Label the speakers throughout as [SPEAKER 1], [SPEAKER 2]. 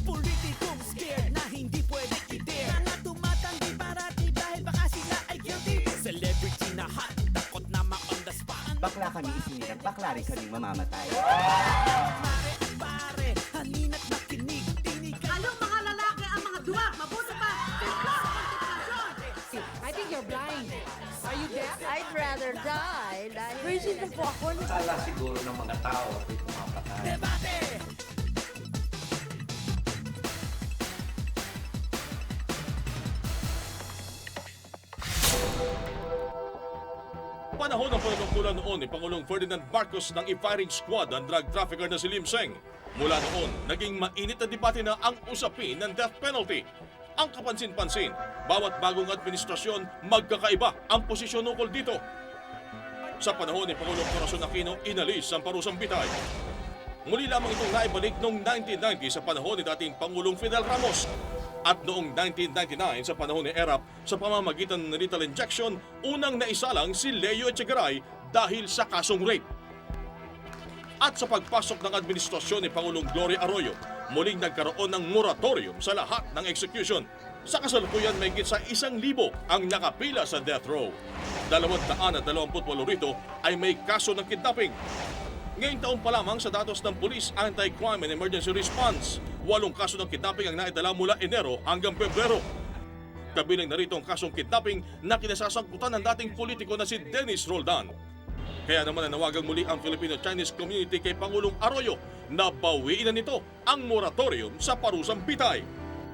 [SPEAKER 1] Politikong scared na hindi pwede i-dare. Mga tumatanggi parati dahil baka sila ay guilty. Celebrity na hot, takot na ma-on the spot.
[SPEAKER 2] Bakla kami isinilang, bakla rin kaming mamamatay.
[SPEAKER 1] Mare at pare, halina't nakinig, tinig.
[SPEAKER 3] Anong mga lalaki ang mga duwa? Mabuti pa! Discourse sa konsentrasyon!
[SPEAKER 4] I think you're blind. Are you deaf?
[SPEAKER 5] I'd rather die. Crazy na po ako.
[SPEAKER 6] Kala siguro ng mga tao ay pumapatay.
[SPEAKER 1] Debate!
[SPEAKER 7] Panahon ng panunungkulan noon ni Pangulong Ferdinand Marcos ng i-firing squad ang drug trafficker na si Lim Seng. Mula noon, naging mainit na debate na ang usapin ng death penalty. Ang kapansin-pansin, bawat bagong administrasyon magkakaiba ang posisyon ukol dito. Sa panahon ni Pangulong Corazon Aquino, inalis ang parusang bitay. Muli lamang itong naibalik noong 1990 sa panahon ni dating Pangulong Fidel Ramos. At noong 1999 sa panahon ni Erap, sa pamamagitan ng lethal injection, unang naisalang si Leo Echegaray dahil sa kasong rape. At sa pagpasok ng administrasyon ni Pangulong Gloria Arroyo, muling nagkaroon ng moratorium sa lahat ng execution. Sa kasalukuyan may higit sa 1,000 ang nakapila sa death row. 228 rito ay may kaso ng kidnapping. Ngayong taon pa lamang sa datos ng Police Anti-Crime and Emergency Response, 8 kaso ng kidnapping ang naitala mula Enero hanggang Pebrero. Kabilang na rito ang kasong kidnapping na kinasasangkutan ng dating politiko na si Dennis Roldan. Kaya naman nanawagan muli ang Filipino-Chinese community kay Pangulong Arroyo na bawiin na nito ang moratorium sa parusang bitay.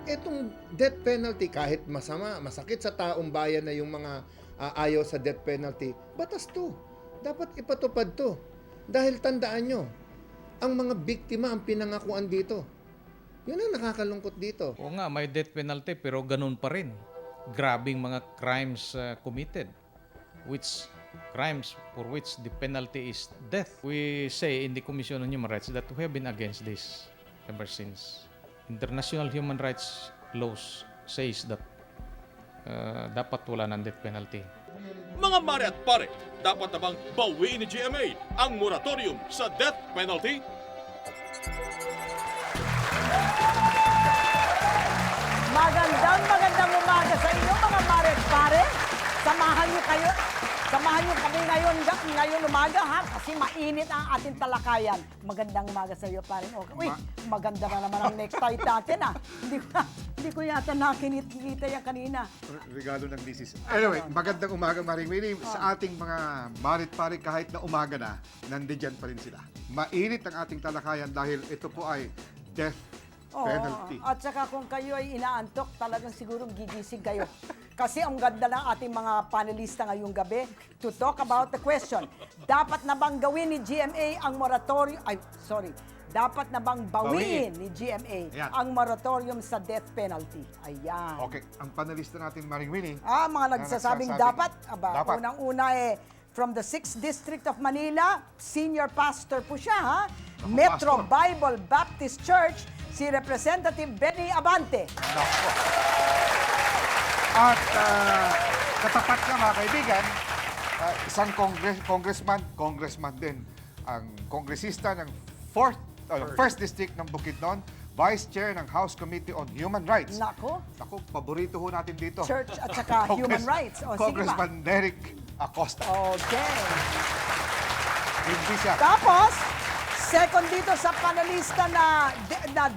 [SPEAKER 8] Itong death penalty, kahit masama, masakit sa taong bayan na yung mga ayaw sa death penalty, batas to. Dapat ipatupad to. Dahil tandaan nyo, ang mga biktima ang pinangakuan dito. Yun ang nakakalungkot dito.
[SPEAKER 9] Oo nga, may death penalty pero ganun pa rin. Grabing mga crimes committed. Crimes for which the penalty is death. We say in the Commission on Human Rights that we have been against this ever since. International human rights laws says that dapat wala ng death penalty.
[SPEAKER 7] Mga mare at pare, dapat na bang bawiin ni GMA ang moratorium sa death penalty?
[SPEAKER 3] Magandang umaga sa inyo mga mare at pare. Samahan niyo kami ngayon umaga ha, kasi mainit ang ating talakayan. Magandang umaga sa iyo, paring okay. Uy, maganda na naman ang necktie natin ha. Hindi ko yata nakinita yan kanina.
[SPEAKER 10] Regalo ng misis. Anyway, magandang umaga Maring Winnie. Sa ating mga marit pare kahit na umaga na, nandiyan pa rin sila. Mainit ang ating talakayan dahil ito po ay death penalty.
[SPEAKER 3] At saka kung kayo ay inaantok, talagang siguro gigising kayo. Kasi ang ganda ng ating mga panelista ngayong gabi to talk about the question. Dapat na bang gawin ni GMA ang moratorium? Dapat na bang bawiin ni GMA ang moratorium sa death penalty? Ayan.
[SPEAKER 10] Okay, ang panelista natin Maring Winnie.
[SPEAKER 3] Mga nagsasabing dapat.
[SPEAKER 10] Dapat.
[SPEAKER 3] Unang-una from the 6th District of Manila, senior pastor po siya ha. Metro
[SPEAKER 10] pastor.
[SPEAKER 3] Bible Baptist Church, si Representative Benny Abante.
[SPEAKER 10] Nako. At katapat na mga kaibigan, isang congressman din, ang kongresista ng 1st District ng Bukidnon, Vice Chair ng House Committee on Human Rights.
[SPEAKER 3] Nako,
[SPEAKER 10] paborito ho natin dito.
[SPEAKER 3] Church at saka Human Rights. O, sige ba?
[SPEAKER 10] Congressman Neric Acosta.
[SPEAKER 3] Okay.
[SPEAKER 10] Hindi siya.
[SPEAKER 3] Tapos, second dito sa panelista na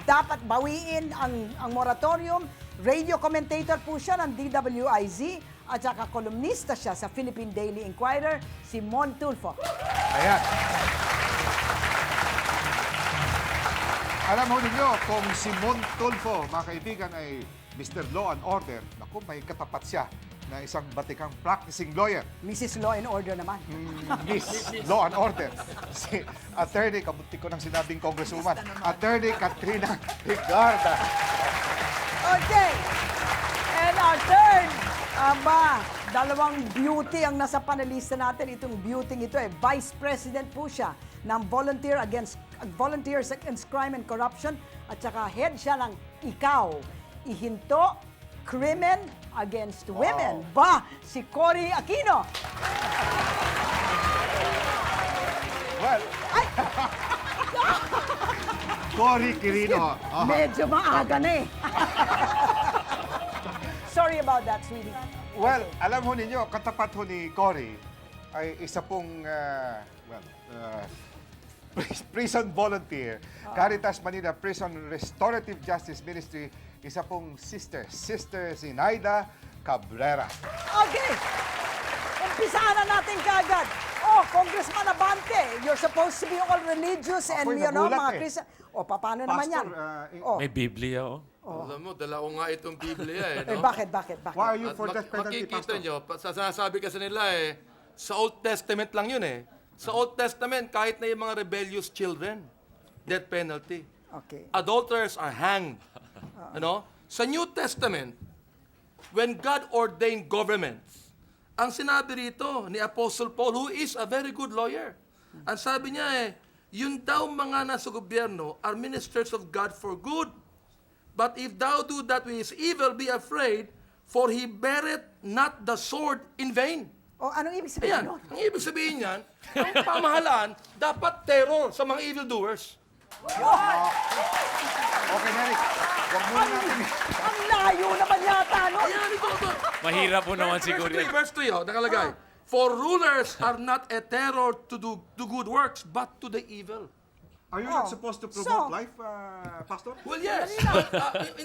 [SPEAKER 3] dapat bawiin ang moratorium, radio commentator po siya ng DWIZ at saka kolumnista siya sa Philippine Daily Inquirer, si Mon Tulfo.
[SPEAKER 10] Ayan. Alam mo ninyo, kung si Mon Tulfo, mga kaibigan, ay Mr. Law and Order, naku, may katapat siya na isang batikang practicing lawyer.
[SPEAKER 3] Mrs. Law and Order naman.
[SPEAKER 10] Miss Law and Order. Si Atty, kabuti ko ng sinabing congresswoman, Atty. Katrina Legarda.
[SPEAKER 3] Okay. And our third, dalawang beauty ang nasa panelista natin. Itong beauty ito Vice President po siya ng Volunteers Against Crime and Corruption at saka head siya ng Ikaw, Ihinto, Crimen Against Women. Si Cory Quirino.
[SPEAKER 10] Well, Cory Quirino.
[SPEAKER 3] Medyo maaga na eh. Sorry about that, sweetie.
[SPEAKER 10] Well, alam ho ninyo, katapat ho ni Cory ay isa pong, prison volunteer. Caritas Manila Prison Restorative Justice Ministry, isa pong Sister Zenaida Cabrera.
[SPEAKER 3] Okay. Umpisahan na natin kaagad. Oh, Congressman Abante, you're supposed to be all religious and,
[SPEAKER 10] Ako'y
[SPEAKER 3] you know,
[SPEAKER 10] nagulat
[SPEAKER 3] mga
[SPEAKER 10] eh.
[SPEAKER 3] Christian. O, paano naman yan? Oh,
[SPEAKER 11] May Biblia, oh.
[SPEAKER 6] Alam mo, dala ko nga itong Biblia
[SPEAKER 3] eh, bakit?
[SPEAKER 10] Why are you for death penalty,
[SPEAKER 6] Makikita
[SPEAKER 10] Pastor?
[SPEAKER 6] nyo, sinasabi kasi nila sa Old Testament lang yun Sa Old Testament, kahit na yung mga rebellious children, death penalty.
[SPEAKER 3] okay.
[SPEAKER 6] Adulterers are hanged. Sa New Testament, when God ordained governments, ang sinabi rito ni Apostle Paul, who is a very good lawyer, ang sabi niya yun daw mga nasa gobyerno are ministers of God for good. But if thou do that which is evil, be afraid, for he beareth not the sword in vain.
[SPEAKER 3] O, anong ibig sabihin
[SPEAKER 6] Ayan,
[SPEAKER 3] nun?
[SPEAKER 6] ang ibig sabihin niyan, ang pamahalaan, dapat terror sa mga evildoers.
[SPEAKER 10] Okay, Neric. Huwag muna natin.
[SPEAKER 3] Ang layo naman yata, no?
[SPEAKER 6] Ayan, ito.
[SPEAKER 11] Mahirap po naman siguro yan.
[SPEAKER 6] Verse 3, nakalagay. For rulers are not a terror to do good works, but to the evil.
[SPEAKER 10] Are you not supposed to promote life, Pastor?
[SPEAKER 6] Well, yes.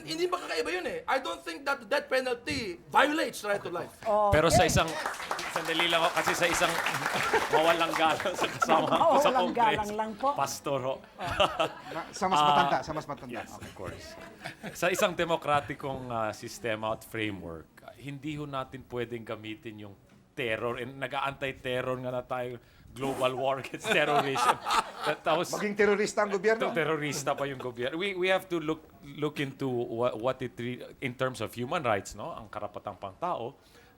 [SPEAKER 6] Hindi ba kakaiba yun I don't think that the death penalty violates the right to life.
[SPEAKER 11] Pero sa sandali lang ako, kasi sa isang mawalang galang sa kasama ko sa
[SPEAKER 3] Mawalang galang
[SPEAKER 11] Congress,
[SPEAKER 3] lang po.
[SPEAKER 11] Pastor ho.
[SPEAKER 10] Sa mas matanda, sa mas matanda.
[SPEAKER 11] Yes, of course. Sa isang demokratikong sistema at framework, hindi ho natin pwedeng gamitin yung terror. Nag-aantay-terror nga na tayo, global war against terrorism. Tapos,
[SPEAKER 10] Maging terorista ang gobyerno.
[SPEAKER 11] terorista pa yung gobyerno. We have to look into what it in terms of human rights, no? Ang karapatang pangtao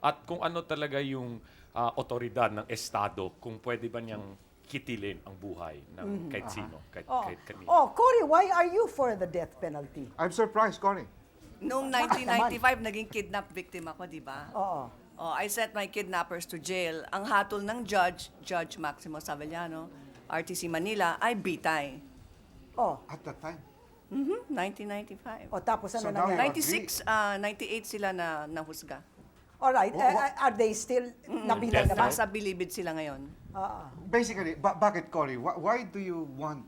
[SPEAKER 11] at kung ano talaga yung otoridad ng estado, kung pwede ba niyang kitilin ang buhay ng kahit sino, kahit kanino.
[SPEAKER 3] Oh, Cory, why are you for the death penalty?
[SPEAKER 10] I'm surprised, Cory.
[SPEAKER 12] Noong 1995, naging kidnap victim ako, di ba?
[SPEAKER 3] Oo.
[SPEAKER 12] I sent my kidnappers to jail. Ang hatol ng Judge Maximo Savellano, RTC Manila, ay bitay.
[SPEAKER 3] Oh.
[SPEAKER 10] At that time.
[SPEAKER 12] 1995.
[SPEAKER 3] O, tapos ano
[SPEAKER 10] So now
[SPEAKER 3] nangyari?
[SPEAKER 10] you
[SPEAKER 12] 96, 98 sila na nahusga.
[SPEAKER 3] Alright, are they still nabilang naman?
[SPEAKER 12] Nasa bilibid sila ngayon.
[SPEAKER 10] Basically, bakit, Cory? Why do you want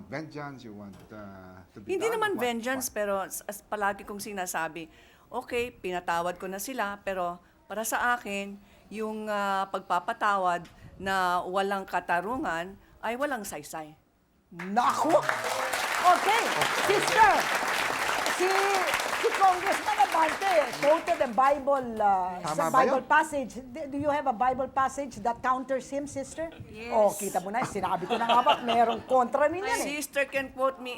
[SPEAKER 10] vengeance? You want to be
[SPEAKER 12] Hindi
[SPEAKER 10] done?
[SPEAKER 12] naman
[SPEAKER 10] What?
[SPEAKER 12] vengeance, pero palagi kong sinasabi, okay, pinatawad ko na sila, pero para sa akin, yung pagpapatawad na walang katarungan ay walang saysay.
[SPEAKER 3] Naku! Okay, sister, si Congressman Abante quoted a Bible, sa
[SPEAKER 10] ba
[SPEAKER 3] Bible
[SPEAKER 10] yun?
[SPEAKER 3] passage. Do you have a Bible passage that counters him, sister?
[SPEAKER 12] Yes.
[SPEAKER 3] Oh, kita mo na, sinabi ko na nga ba, merong kontra
[SPEAKER 12] My
[SPEAKER 3] ninyan
[SPEAKER 12] sister can quote me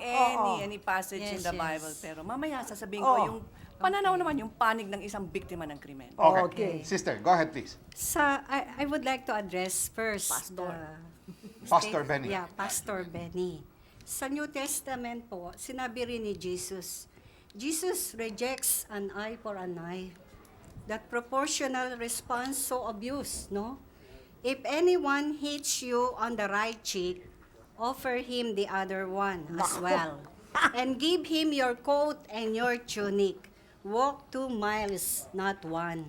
[SPEAKER 12] any passage in the Bible, pero mamaya sasabihin ko yung pananaw naman, yung panig ng isang biktima ng krimen.
[SPEAKER 3] Okay.
[SPEAKER 10] Sister, go ahead, please.
[SPEAKER 5] I would like to address first
[SPEAKER 10] Pastor Benny.
[SPEAKER 5] Yeah, Pastor Benny. Sa New Testament po, sinabi rin ni Jesus rejects an eye for an eye. That proportional response so abuse, no? If anyone hates you on the right cheek, offer him the other one as well. And give him your coat and your tunic. Walk 2 miles, not 1.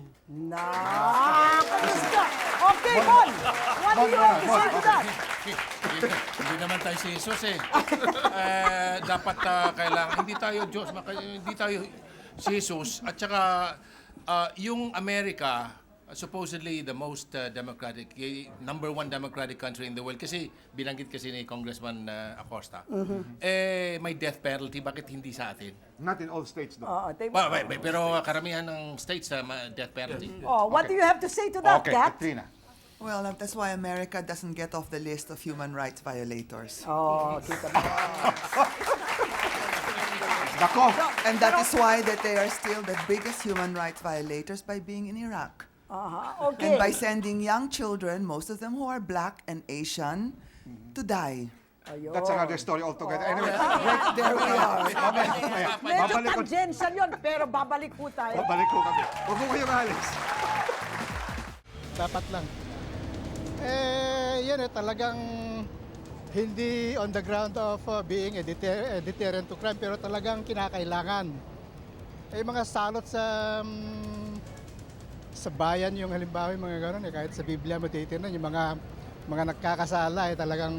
[SPEAKER 3] Nakamusta! Okay, Mon! What do you have to say to that?
[SPEAKER 13] Hindi naman tayo si Jesus dapat kailangan, hindi tayo Diyos, hindi tayo si Jesus. At saka, yung Amerika, supposedly the most democratic, number 1 democratic country in the world. Kasi, binanggit kasi ni Congressman Acosta. May death penalty, bakit hindi sa atin?
[SPEAKER 10] Not in all states, though.
[SPEAKER 13] Pero karamihan ng states death penalty.
[SPEAKER 3] What do you have to say to that,
[SPEAKER 10] Okay,
[SPEAKER 3] Kat?
[SPEAKER 10] Katrina.
[SPEAKER 14] Well, that's why America doesn't get off the list of human rights violators.
[SPEAKER 3] Oh, kita mo.
[SPEAKER 10] Nako!
[SPEAKER 14] And that is why that they are still the biggest human rights violators by being in Iraq.
[SPEAKER 3] Okay.
[SPEAKER 14] And by sending young children, most of them who are black and Asian, to die.
[SPEAKER 10] That's another story altogether. Anyway,
[SPEAKER 14] There we are.
[SPEAKER 3] Medyo
[SPEAKER 10] babalik ko.
[SPEAKER 3] tangential yun, pero babalik po tayo.
[SPEAKER 10] Babalik ko kami. Huwag mo kayong alis.
[SPEAKER 15] Dapat lang. Yan talagang hindi on the ground of being a deterrent to crime, pero talagang kinakailangan. Mga salot sa bayan, yung halimbawa yung mga gano'n, kahit sa Biblia mo titignan, yung mga nagkakasala, talagang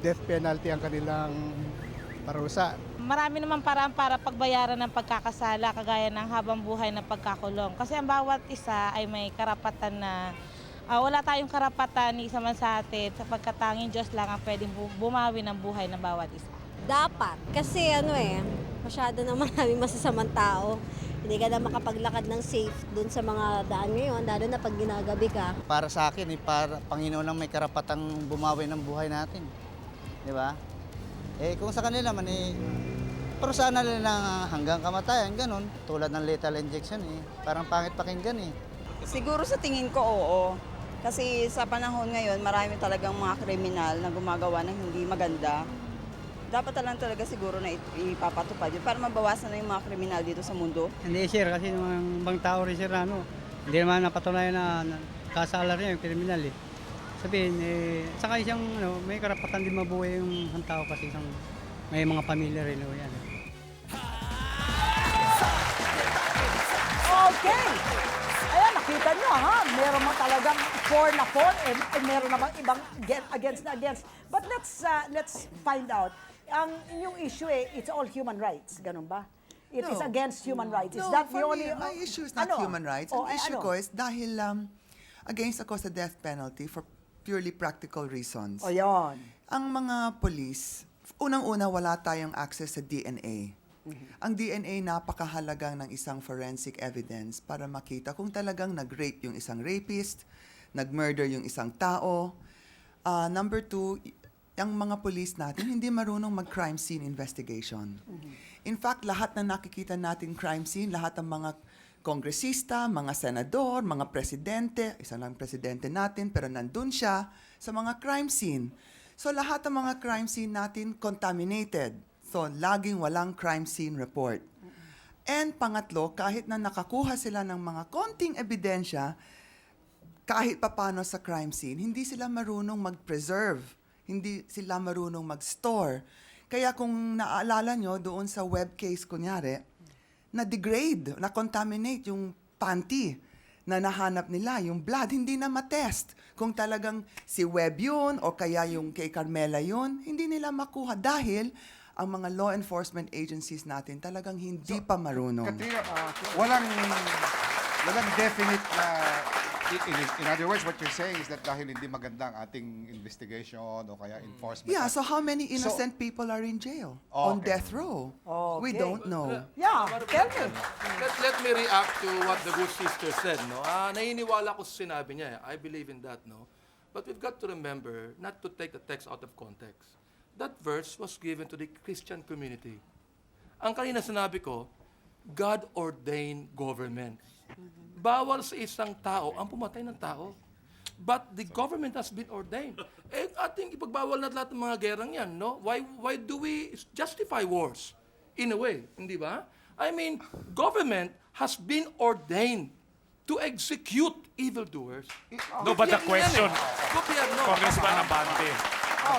[SPEAKER 15] death penalty ang kanilang parusa.
[SPEAKER 16] Marami naman paraan para pagbayaran ng pagkakasala, kagaya ng habang buhay na pagkakulong. Kasi ang bawat isa ay may karapatan na wala tayong karapatan ni isa man sa atin, sapagkat tanging Diyos lang ang pwedeng bumawi ng buhay ng bawat isa.
[SPEAKER 17] Dapat. Kasi masyado na maraming masasamang tao. Hindi ka na makapaglakad ng safe dun sa mga daan ngayon, lalo na pag ginagabi ka.
[SPEAKER 18] Para sa akin, para Panginoon lang may karapatang bumawi ng buhay natin. Di ba? Kung sa kanila man, parusahan na nila hanggang kamatayan, ganun. Tulad ng lethal injection, parang pangit pakinggan.
[SPEAKER 19] Siguro sa tingin ko, oo. Kasi sa panahon ngayon, marami talagang mga kriminal na gumagawa ng hindi maganda. Dapat talaga siguro na ipapatupad yun para mabawasan na yung mga kriminal dito sa mundo.
[SPEAKER 20] Hindi, sir, kasi yung ibang tao rin, sir, hindi naman napatunayan na kasala rin yung kriminal. Sabihin, saka isang may karapatan din mabuhay yung tao kasi may mga pamilya rin. Yan.
[SPEAKER 3] Okay! Ayan, nakita nyo meron mo talagang for na for, and meron namang ibang against na against. But let's find out. Ang inyong issue it's all human rights, ganun ba? It is against human rights. Is that the
[SPEAKER 14] for
[SPEAKER 3] only...
[SPEAKER 14] me, my issue is not human rights. Ang issue ko is dahil against ako sa death penalty for purely practical reasons.
[SPEAKER 3] O yun.
[SPEAKER 14] Ang mga police, unang-una wala tayong access sa DNA. Ang DNA napakahalagang ng isang forensic evidence para makita kung talagang nag-rape yung isang rapist, nag-murder yung isang tao. Number two, ang mga police natin hindi marunong mag-crime scene investigation. In fact, lahat na nakikita natin crime scene, lahat ng mga kongresista, mga senador, mga presidente, isa lang presidente natin, pero nandun siya sa mga crime scene. So lahat ng mga crime scene natin contaminated. So laging walang crime scene report. And pangatlo, kahit na nakakuha sila ng mga konting ebidensya, kahit papano sa crime scene, hindi sila marunong mag-preserve. Hindi sila marunong mag-store. Kaya kung naaalala nyo, doon sa web case, kunyari, na-degrade, na-contaminate yung panty na nahanap nila, yung blood, hindi na matest. Kung talagang si Webb yun o kaya yung kay Carmela yun, hindi nila makuha dahil ang mga law enforcement agencies natin talagang hindi pa marunong.
[SPEAKER 10] Katrina, walang definite na... In other words, what you're saying is that dahil hindi maganda ang ating investigation o kaya enforcement.
[SPEAKER 14] Yeah, so how many innocent people are in jail? On death row? We don't know.
[SPEAKER 3] Yeah, tell me.
[SPEAKER 6] Let me react to what the good sister said. Naniniwala ko sa sinabi niya. I believe in that. But we've got to remember not to take the text out of context. That verse was given to the Christian community. Ang kanina sinabi ko, God-ordained government. Bawal sa isang tao ang pumatay ng tao. But the government has been ordained. Ating ipagbawal na lahat ng mga gerang yan, no? Why do we justify wars? In a way, hindi ba? I mean, government has been ordained to execute evildoers.
[SPEAKER 11] No, but the question,
[SPEAKER 6] Gobyerno.
[SPEAKER 11] Congressman Abante,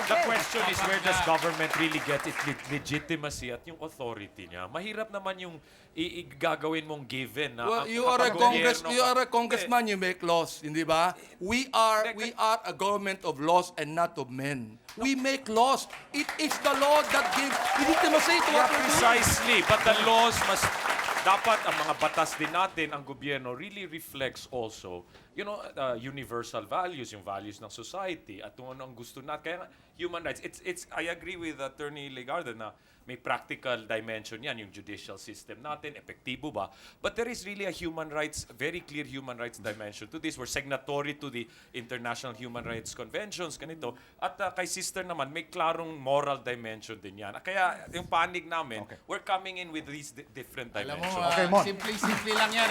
[SPEAKER 11] the question is where does government really get its legitimacy at yung authority niya? Mahirap naman yung gagawin mong given na
[SPEAKER 6] Well, you are a congressman, you make laws, hindi ba? We are a government of laws and not of men. We make laws. It is the law that gives legitimacy to what we're doing.
[SPEAKER 11] Precisely, but the laws must dapat ang mga batas din natin, ang gobyerno really reflects also, universal values, yung values ng society at kung ano ang gusto natin. Kaya human rights, I agree with Atty. Legarda na may practical dimension yan, yung judicial system natin, epektibo ba? But there is really a very clear human rights dimension to this. We're signatory to the International Human Rights Conventions, ganito. At kay sister naman, may klarong moral dimension din yan. Kaya yung panig namin, we're coming in with these different dimensions.
[SPEAKER 13] Alam mo, simple lang yan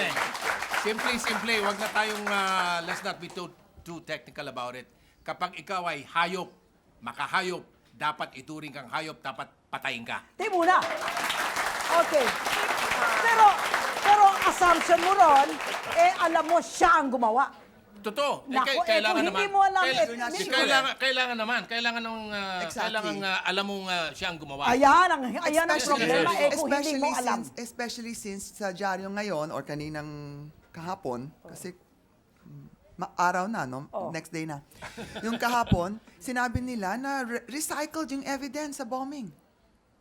[SPEAKER 13] Simple. Wag na tayong, let's not be too technical about it. Kapag ikaw ay hayop, makahayop, dapat ituring kang hayop, dapat patayin ka.
[SPEAKER 3] Di muna. Okay. Pero ang assumption mo ron, alam mo siya ang gumawa.
[SPEAKER 13] Totoo.
[SPEAKER 3] Naku,
[SPEAKER 13] Kailangan
[SPEAKER 3] kung
[SPEAKER 13] naman.
[SPEAKER 3] hindi mo alam,
[SPEAKER 13] Kailangan naman. Kailangan alam mong siya ang gumawa.
[SPEAKER 3] Ayan ang problema, kung hindi mo alam.
[SPEAKER 14] Especially since sa dyaryo ngayon or kaninang kahapon, kasi araw na, no? Next day na. Yung kahapon, sinabi nila na recycled yung evidence sa bombing.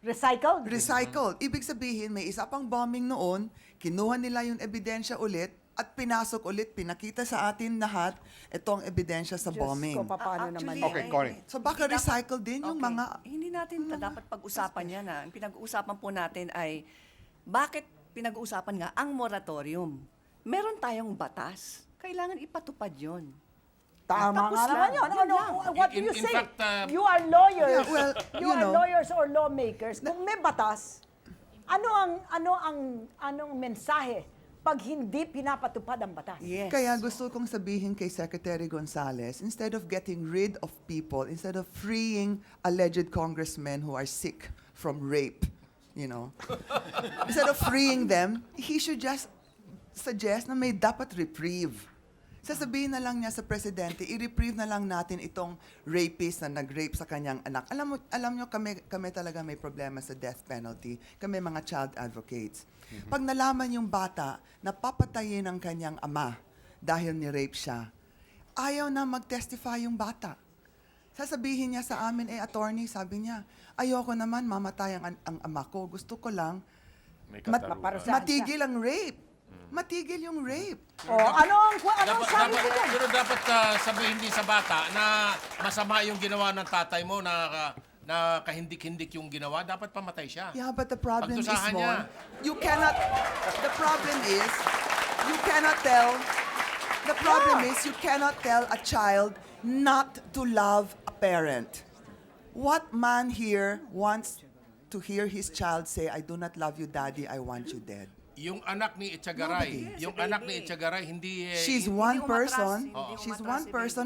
[SPEAKER 3] Recycled?
[SPEAKER 14] Recycled. Ibig sabihin, may isa pang bombing noon, kinuha nila yung ebidensya ulit, at pinasok ulit, pinakita sa atin lahat itong ebidensya sa bombing.
[SPEAKER 3] Diyos ko, paano naman yan?
[SPEAKER 10] Okay, Cory.
[SPEAKER 14] So baka recycle din yung mga...
[SPEAKER 12] Hindi natin dapat pag-usapan yan. Ang pinag-uusapan po natin ay bakit pinag-uusapan nga ang moratorium. Meron tayong batas. Kailangan ipatupad yon.
[SPEAKER 3] Tama nga naman yun. What do you
[SPEAKER 13] In
[SPEAKER 3] say?
[SPEAKER 13] fact,
[SPEAKER 3] You are lawyers.
[SPEAKER 14] Yeah, well,
[SPEAKER 3] you are lawyers or lawmakers. Kung may batas, anong mensahe pag hindi pinapatupad ang batas?
[SPEAKER 14] Kaya gusto kong sabihin kay Secretary Gonzales, instead of getting rid of people, instead of freeing alleged congressmen who are sick from rape, instead of freeing them, he should just suggest na may dapat reprieve. Sasabihin na lang niya sa presidente, i-reprieve na lang natin itong rapist na nag-rape sa kanyang anak. Alam nyo, kami talaga may problema sa death penalty. Kami mga child advocates. Pag nalaman yung bata na papatayin ang kanyang ama dahil ni-rape siya, ayaw na mag-testify yung bata. Sasabihin niya sa amin, attorney, sabi niya, ayoko naman mamatay ang ama ko. Gusto ko lang matigil ang rape. Matigil yung rape.
[SPEAKER 3] Anong sabi ko dyan?
[SPEAKER 13] Pero dapat sabihin din sa bata na masama yung ginawa ng tatay mo na kahindik-hindik yung ginawa, dapat pamatay siya.
[SPEAKER 14] Yeah, but the problem is,
[SPEAKER 13] Pagtusahan niya.
[SPEAKER 14] the problem is, you cannot tell a child not to love a parent. What man here wants to hear his child say, I do not love you, daddy, I want you dead?
[SPEAKER 13] Yung anak ni Itchagaray, hindi...
[SPEAKER 14] She's one person,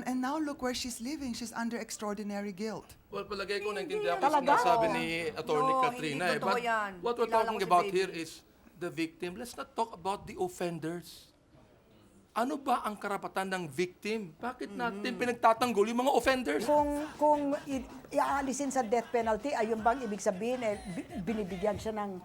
[SPEAKER 14] and now look where she's living. She's under extraordinary guilt.
[SPEAKER 6] Well, palagay ko naintindihan ko sinasabi ni Atty. Katrina. But what we're talking about here is the victim. Let's not talk about the offenders. Ano ba ang karapatan ng victim? Bakit natin pinagtatanggol yung mga offenders?
[SPEAKER 3] Kung iaalisin sa death penalty, ayun bang ibig sabihin, binibigyan siya ng,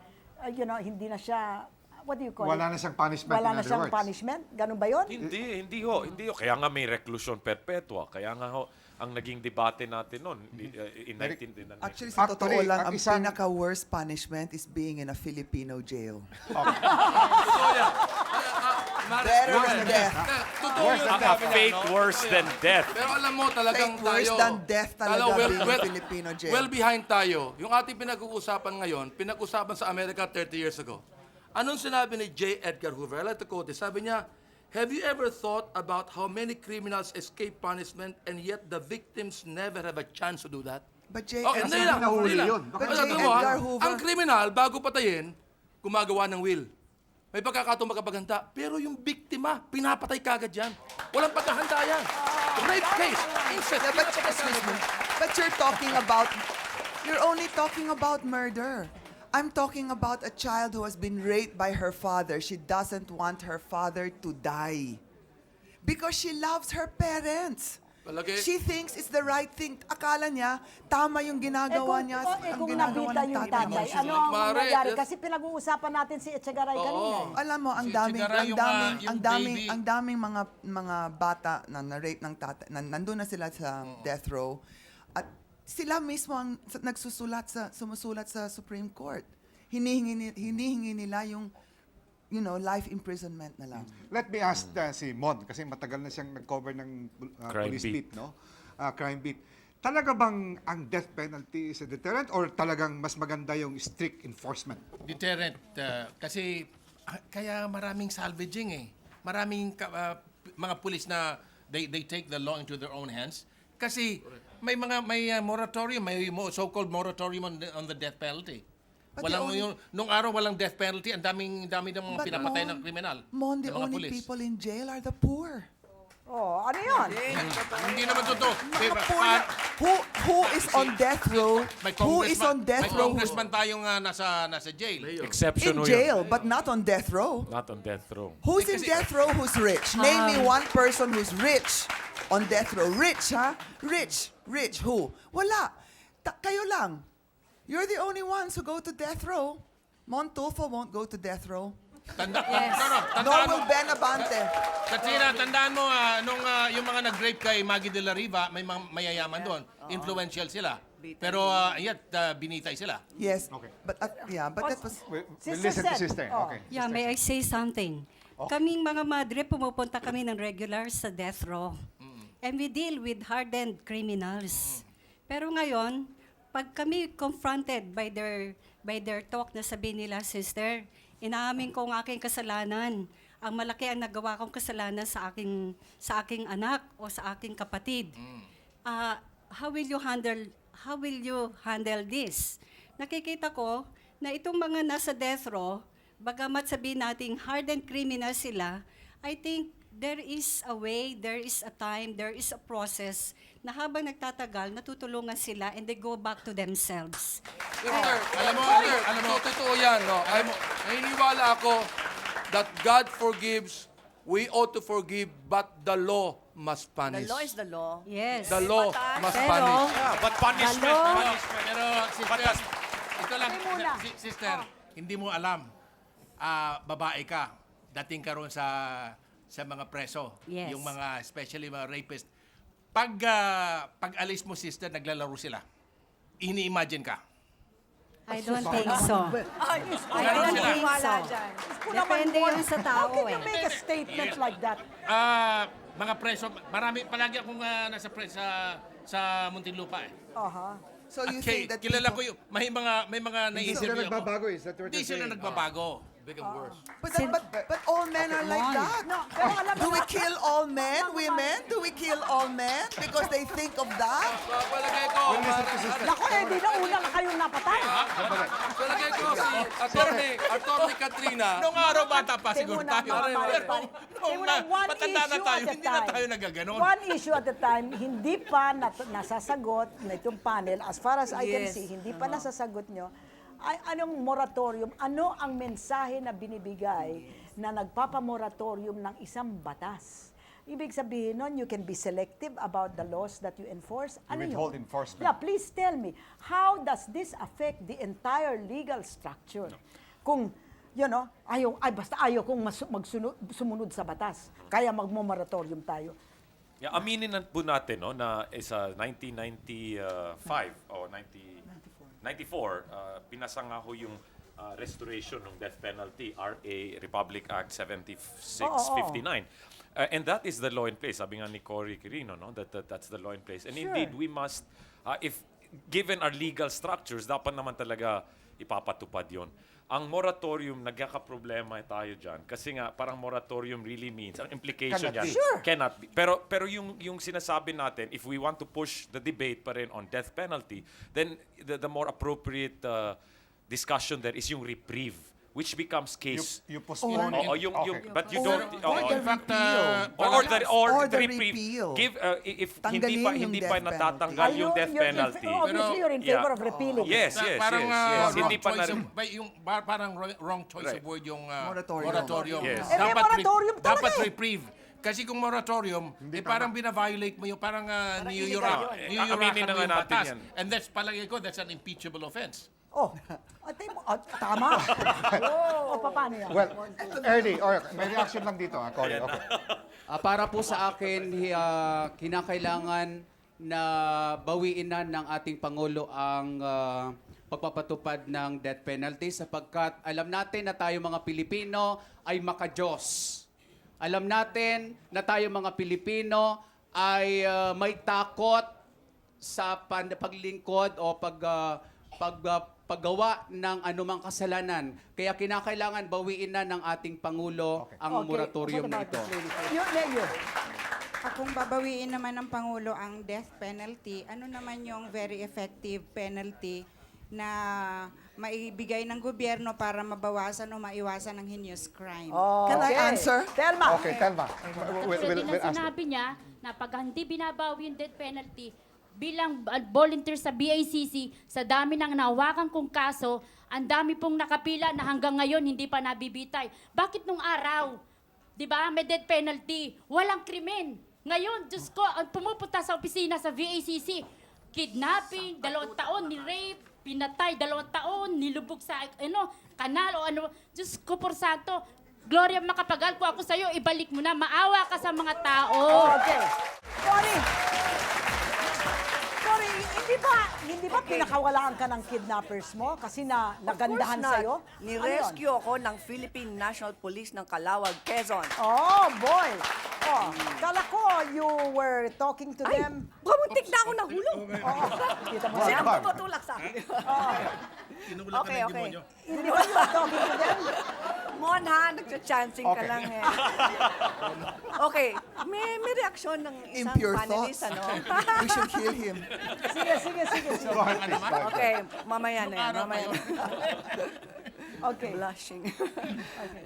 [SPEAKER 3] hindi na siya... What do you call
[SPEAKER 10] Wala
[SPEAKER 3] it?
[SPEAKER 10] na siyang punishment,
[SPEAKER 3] Wala
[SPEAKER 10] in
[SPEAKER 3] na
[SPEAKER 10] other
[SPEAKER 3] siyang
[SPEAKER 10] words.
[SPEAKER 3] punishment? Ganun ba yun?
[SPEAKER 11] Hindi ho. Kaya nga may reclusion perpetua. Kaya nga ho, ang naging debate natin noon, in 1999.
[SPEAKER 14] Actually, sa totoo lang, ang pinaka-worst punishment is being in a Filipino jail. Better than death.
[SPEAKER 6] Totoo yun.
[SPEAKER 11] Fate worse than death.
[SPEAKER 6] Pero alam mo, talagang
[SPEAKER 14] Fate worse than death talaga being in Filipino jail.
[SPEAKER 6] Well behind tayo. Yung ating pinag-uusapan ngayon, pinag-usapan sa Amerika 30 years ago. Anong sinabi ni J. Edgar Hoover? I like to quote this. Sabi niya, have you ever thought about how many criminals escape punishment and yet the victims never have a chance to do that?
[SPEAKER 14] But J.
[SPEAKER 6] Hindi lang.
[SPEAKER 14] But J. Edgar Hoover...
[SPEAKER 6] Ang kriminal, bago patayin, gumagawa ng will. May pagkakataong magkapaganda. Pero yung biktima, pinapatay kagad yan. Walang pagkahanda yan. Rape case, incest.
[SPEAKER 14] But you're only talking about murder. I'm talking about a child who has been raped by her father. She doesn't want her father to die. Because she loves her parents. She thinks it's the right thing. Akala niya, tama yung ginagawa niya.
[SPEAKER 3] Kung nabita yung tatay, ano ang nangyayari? Kasi pinag-uusapan natin si Itchagaray kanina.
[SPEAKER 14] Alam mo, ang daming mga bata na na-rape ng tatay, nandun na sila sa death row. At sila mismo ang sumusulat sa Supreme Court. Hinihingi nila yung life imprisonment na lang.
[SPEAKER 10] Let me ask si Mon, kasi matagal na siyang nag-cover ng police beat, no? Crime beat. Talaga bang ang death penalty is a deterrent or talagang mas maganda yung strict enforcement?
[SPEAKER 13] Deterrent. Kasi kaya maraming salvaging eh. Maraming mga pulis na they take the law into their own hands. Kasi may moratorium, may so-called moratorium on the death penalty. Nung araw walang death penalty, ang dami ng mga pinapatay ng kriminal.
[SPEAKER 14] The only people in jail are the poor.
[SPEAKER 3] Oh, ano yun?
[SPEAKER 13] Hindi naman totoo.
[SPEAKER 14] Who is on death row? Who is on death
[SPEAKER 13] May
[SPEAKER 14] row?
[SPEAKER 13] congressman tayong nasa jail.
[SPEAKER 11] Exception
[SPEAKER 14] In
[SPEAKER 11] ho yun.
[SPEAKER 14] jail, but not on death row.
[SPEAKER 11] Not on death row.
[SPEAKER 14] Who's in death row who's rich? Name me one person who's rich on death row. Rich, ha? Rich. Rich. Who? Wala. Kayo lang. You're the only ones who go to death row. Mon Tulfo won't go to death row.
[SPEAKER 13] Tandaan
[SPEAKER 14] Nor will Ben Abante.
[SPEAKER 13] Katrina, tandaan mo, yung mga nag-rape kay Maggie de la Riva, may mga mayayaman doon. Influential sila. Pero, binitay sila.
[SPEAKER 14] Yes. But that was...
[SPEAKER 10] We'll listen to Sister. Okay.
[SPEAKER 5] Yeah, may I say something? Kaming mga madre, pumupunta kami ng regular sa death row. And we deal with hardened criminals. Pero ngayon, pag kami confronted by their talk na sabihin nila, sister, inaamin ko ang aking kasalanan. Ang malaki ang nagawa kong kasalanan sa aking anak o sa aking kapatid. How will you handle this? Nakikita ko na itong mga nasa death row, bagamat sabihin nating hardened criminal sila, I think there is a way, there is a time, there is a process na habang nagtatagal, natutulungan sila and they go back to themselves.
[SPEAKER 6] Alam mo, totoo yan. No? Naniniwala ako that God forgives, we ought to forgive, but the law must punish.
[SPEAKER 12] The law is the law.
[SPEAKER 5] Yes.
[SPEAKER 6] The law must punish.
[SPEAKER 11] But punishment.
[SPEAKER 13] Pero, sister, ito lang, sister, hindi mo alam, babae ka, dating ka ron sa mga preso.
[SPEAKER 5] Yes.
[SPEAKER 13] Yung mga, especially mga rapist. Pag alis mo, sister, naglalaro sila. Ini-imagine ka.
[SPEAKER 5] I don't think so.
[SPEAKER 3] I
[SPEAKER 5] don't think so. Depende yun sa tao
[SPEAKER 3] How can you make a statement like that?
[SPEAKER 13] Mga preso, palagi akong nasa preso sa Muntinlupa eh.
[SPEAKER 14] So you
[SPEAKER 13] At
[SPEAKER 14] think that
[SPEAKER 13] kilala ko yung, may mga
[SPEAKER 10] Hindi
[SPEAKER 13] na-interview
[SPEAKER 10] sila
[SPEAKER 13] ako.
[SPEAKER 10] nagbabago eh. Is that what
[SPEAKER 13] Hindi
[SPEAKER 10] you're
[SPEAKER 13] sila
[SPEAKER 10] saying?
[SPEAKER 13] nagbabago. Become worse.
[SPEAKER 14] But all men are like that. Do we kill all men, women? Do we kill all men because they think of that?
[SPEAKER 6] Palagay ko,
[SPEAKER 3] Naku, di na una na kayong napatay.
[SPEAKER 6] palagay ko si Atty. Katrina.
[SPEAKER 13] Noong araw bata pa siguro tayo.
[SPEAKER 3] Matanda
[SPEAKER 13] na tayo, hindi na tayo nagaganon.
[SPEAKER 3] One issue at a time, hindi pa nasasagot na itong panel, as far as I can
[SPEAKER 12] Yes.
[SPEAKER 3] see, hindi pa nasasagot nyo. Anong moratorium, ano ang mensahe na binibigay na nagpapamoratorium ng isang batas? Ibig sabihin nun, you can be selective about the laws that you enforce. Ano
[SPEAKER 10] withhold
[SPEAKER 3] yun?
[SPEAKER 10] enforcement.
[SPEAKER 3] Yeah, please tell me, how does this affect the entire legal structure? Kung, basta ayaw kong sumunod sa batas, kaya magmo-moratorium tayo.
[SPEAKER 11] Yeah, aminin na po natin no, na sa 1995 o 94, pinasa nga ho yung restoration ng death penalty, RA Republic Act 7659. And that is the law in place. Sabi nga ni Cory Quirino, no? That's the law in place. And indeed, we must, if given our legal structures, dapat naman talaga ipapatupad yon. Ang moratorium, nagkakaproblema tayo dyan. Kasi nga, parang moratorium really means, ang implication yan, cannot be. Pero yung sinasabi natin, if we want to push the debate pa rin on death penalty, then the more appropriate discussion there is yung reprieve, which becomes case.
[SPEAKER 10] You postpone it.
[SPEAKER 11] But you don't.
[SPEAKER 13] In fact,
[SPEAKER 11] or the
[SPEAKER 14] repeal.
[SPEAKER 11] reprieve. Give if
[SPEAKER 14] Tanggalin
[SPEAKER 11] hindi
[SPEAKER 14] yung
[SPEAKER 11] pa
[SPEAKER 14] death
[SPEAKER 11] natatanggal yung death penalty.
[SPEAKER 3] Obviously, you're in favor of repealing.
[SPEAKER 11] Yes.
[SPEAKER 13] Parang
[SPEAKER 11] Hindi pa na
[SPEAKER 13] parang wrong choice of word yung
[SPEAKER 14] Moratorium.
[SPEAKER 11] Yes.
[SPEAKER 3] may moratorium talaga
[SPEAKER 13] Dapat
[SPEAKER 3] eh.
[SPEAKER 13] reprieve. Kasi kung moratorium, parang bina-violate mo yung parang niyuyura
[SPEAKER 11] Aminin na nga
[SPEAKER 13] yung
[SPEAKER 11] natin
[SPEAKER 13] batas.
[SPEAKER 11] yan.
[SPEAKER 13] And that's palagi ko, that's an impeachable offense.
[SPEAKER 3] Tama. Paano yan?
[SPEAKER 10] Well, Ernie, may reaction lang dito. Cory, okay.
[SPEAKER 21] Para po sa akin, kinakailangan na bawiin na ng ating Pangulo ang pagpapatupad ng death penalty sapagkat alam natin na tayo mga Pilipino ay makadiyos. Alam natin na tayo mga Pilipino ay may takot sa paglingkod o paggawa ng anumang kasalanan. Kaya kinakailangan bawiin na ng ating Pangulo ang moratorium na ito.
[SPEAKER 22] Kung babawiin naman ng Pangulo ang death penalty, ano naman yung very effective penalty
[SPEAKER 2] na maibigay ng gobyerno para mabawasan o maiwasan ang heinous crime.
[SPEAKER 3] Can I answer? Telma.
[SPEAKER 10] Okay, Telma.
[SPEAKER 22] Sinabi niya na pag hindi binabawi yung death penalty, bilang volunteer sa BACC, sa dami ng nahawakan kong kaso, ang dami pong nakapila na hanggang ngayon hindi pa nabibitay. Bakit nung araw, di ba, may death penalty, walang krimen. Ngayon, Diyos ko, ang pumupunta sa opisina sa VACC, kidnapping, 2 taon, ni-rape, pinatay, 2 taon, nilubog sa kanal o ano. Diyos ko, por santo, Gloria, makapagal ko ako sa'yo, ibalik mo na, maawa ka sa mga tao.
[SPEAKER 3] Okay. Cory, hindi ba pinakawalaan ka ng kidnappers mo kasi nagandahan sa'yo?
[SPEAKER 12] Ni-rescue ako ng Philippine National Police ng Calawag, Quezon.
[SPEAKER 3] Oh, boy. Oh, kala ko you were talking to them.
[SPEAKER 12] Bumuntik na ako nahulog.
[SPEAKER 3] Kita mo.
[SPEAKER 12] Sino tumutulak sa akin? Okay.
[SPEAKER 3] Hindi ba you were talking to them?
[SPEAKER 12] Mon ha, nagcha-chancing ka lang eh. Okay, may reaksyon ng isang
[SPEAKER 14] Impure
[SPEAKER 12] panelist,
[SPEAKER 14] thoughts. We should kill him.
[SPEAKER 3] Sige.
[SPEAKER 12] Okay, mamaya na yan.
[SPEAKER 3] Okay.
[SPEAKER 12] Blushing.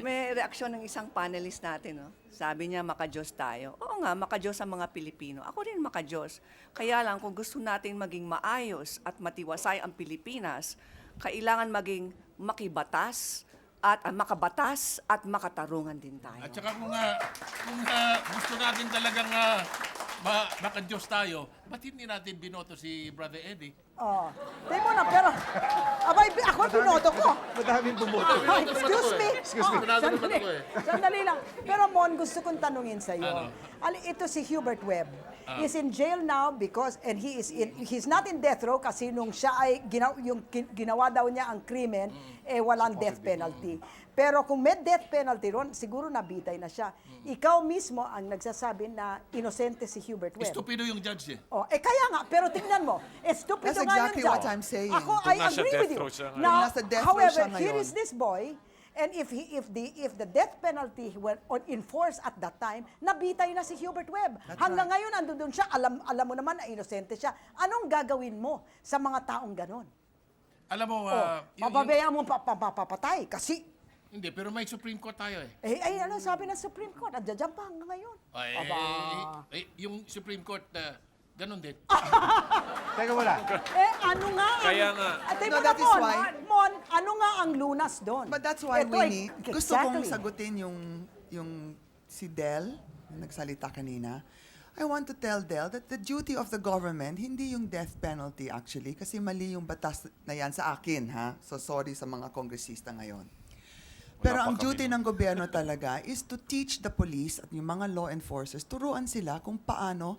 [SPEAKER 12] May reaksyon ng isang panelist natin, no? Sabi niya, makajos tayo. Oo nga, makajos ang mga Pilipino. Ako rin makajos. Kaya lang, kung gusto natin maging maayos at matiwasay ang Pilipinas, kailangan maging makibatas at makabatas at makatarungan din tayo.
[SPEAKER 13] At saka kung gusto natin talagang makadiyos tayo, ba't hindi natin binoto si Brother Eddie?
[SPEAKER 3] Tayo mo na, pero ako binoto ko.
[SPEAKER 10] Madaming bumoto.
[SPEAKER 3] Excuse me.
[SPEAKER 13] Sinado naman ako eh.
[SPEAKER 3] Sandali lang. Pero Mon, gusto kong tanungin sa'yo. Ito si Hubert Webb. He's in jail now because, and he's not in death row kasi nung siya ay, ginawa daw niya ang krimen, walang death penalty. Pero kung may death penalty ron, siguro nabitay na siya. Ikaw mismo ang nagsasabi na inosente si Hubert Webb.
[SPEAKER 13] Estupido yung judge eh.
[SPEAKER 3] Kaya nga, pero tingnan mo, estupido
[SPEAKER 14] That's
[SPEAKER 3] nga
[SPEAKER 14] exactly
[SPEAKER 3] yung
[SPEAKER 14] what
[SPEAKER 3] judge.
[SPEAKER 14] I'm saying.
[SPEAKER 3] Ako, I agree with you. Now,
[SPEAKER 14] Nasa death row
[SPEAKER 3] however,
[SPEAKER 14] siya ngayon.
[SPEAKER 3] here is this boy, and if the death penalty were enforced at that time, nabitay na si Hubert Webb. Hanggang ngayon, andun siya, alam mo naman na inosente siya. Anong gagawin mo sa mga taong ganon?
[SPEAKER 13] Alam mo,
[SPEAKER 3] mababayaan mo papatay kasi
[SPEAKER 13] hindi, pero may Supreme Court tayo eh.
[SPEAKER 3] ano sabi ng Supreme Court? Nandiyan pa hanggang ngayon.
[SPEAKER 13] Yung Supreme Court, ganun din.
[SPEAKER 10] Teka wala.
[SPEAKER 3] Ano nga?
[SPEAKER 11] Kaya nga.
[SPEAKER 14] That is why.
[SPEAKER 3] Mon, ano nga ang lunas doon?
[SPEAKER 14] But that's why, Winnie, gusto kong sagutin yung si Del, yung nagsalita kanina. I want to tell Del that the duty of the government, hindi yung death penalty actually, kasi mali yung batas na yan sa akin, ha? So sorry sa mga kongresista ngayon. Pero ang duty ng gobyerno talaga is to teach the police at yung mga law enforcers, turuan sila kung paano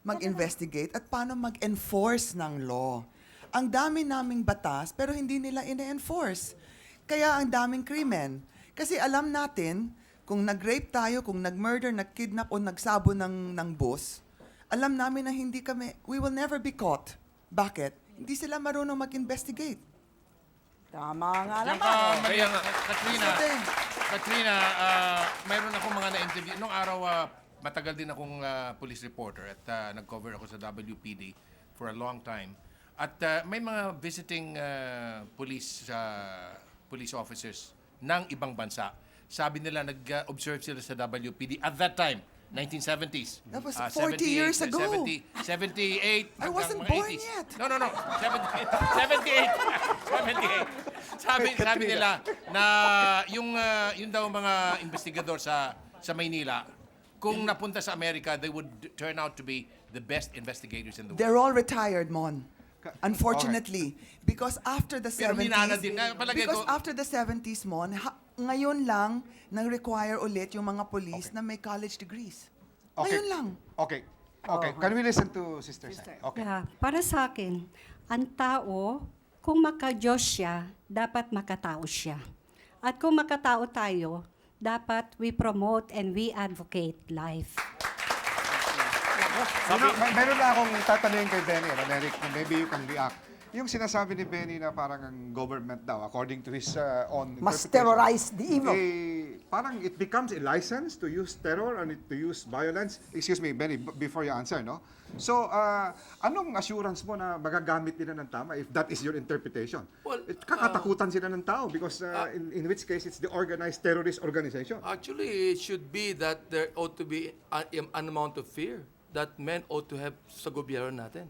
[SPEAKER 14] mag-investigate at paano mag-enforce ng law. Ang dami naming batas, pero hindi nila ine-enforce. Kaya ang daming krimen. Kasi alam natin, kung nag-rape tayo, kung nag-murder, nag-kidnap o nagsabo ng bus, alam namin na we will never be caught. Bakit? Hindi sila marunong mag-investigate.
[SPEAKER 3] Tama nga naman.
[SPEAKER 13] Kaya nga, Katrina, mayroon akong mga na-interview. Nung araw, matagal din akong police reporter at nag-cover ako sa WPD for a long time. At may mga visiting police officers ng ibang bansa. Sabi nila, nag-observe sila sa WPD at that time, 1970s.
[SPEAKER 14] That was 40 years ago.
[SPEAKER 13] 78.
[SPEAKER 14] I wasn't born yet.
[SPEAKER 13] No. 78. Sabi nila na yung daw mga investigador sa Maynila, kung napunta sa Amerika, they would turn out to be the best investigators in the world.
[SPEAKER 14] They're all retired, Mon. Unfortunately, because after the 70s, after the 70s, Mon, ngayon lang nang-require ulit yung mga police na may college degrees. Ngayon lang.
[SPEAKER 10] Okay. Can we listen to Sister Sai? Okay.
[SPEAKER 5] Para sa akin, ang tao, kung makadiyos siya, dapat makatao siya. At kung makatao tayo, dapat we promote and we advocate life.
[SPEAKER 10] Meron na akong tatanungin kay Benny, Neric, maybe you can react. Yung sinasabi ni Benny na parang ang government daw, according to his own
[SPEAKER 3] Mas
[SPEAKER 10] interpretation,
[SPEAKER 3] terrorize the evil.
[SPEAKER 10] Parang it becomes a license to use terror and to use violence. Excuse me, Benny, before you answer, no? So, anong assurance mo na magagamit nila ng tama if that is your interpretation?
[SPEAKER 6] Well,
[SPEAKER 10] kakatakutan sila ng tao because in which case it's the organized terrorist organization.
[SPEAKER 6] Actually, it should be that there ought to be an amount of fear that men ought to have sa gobyerno natin.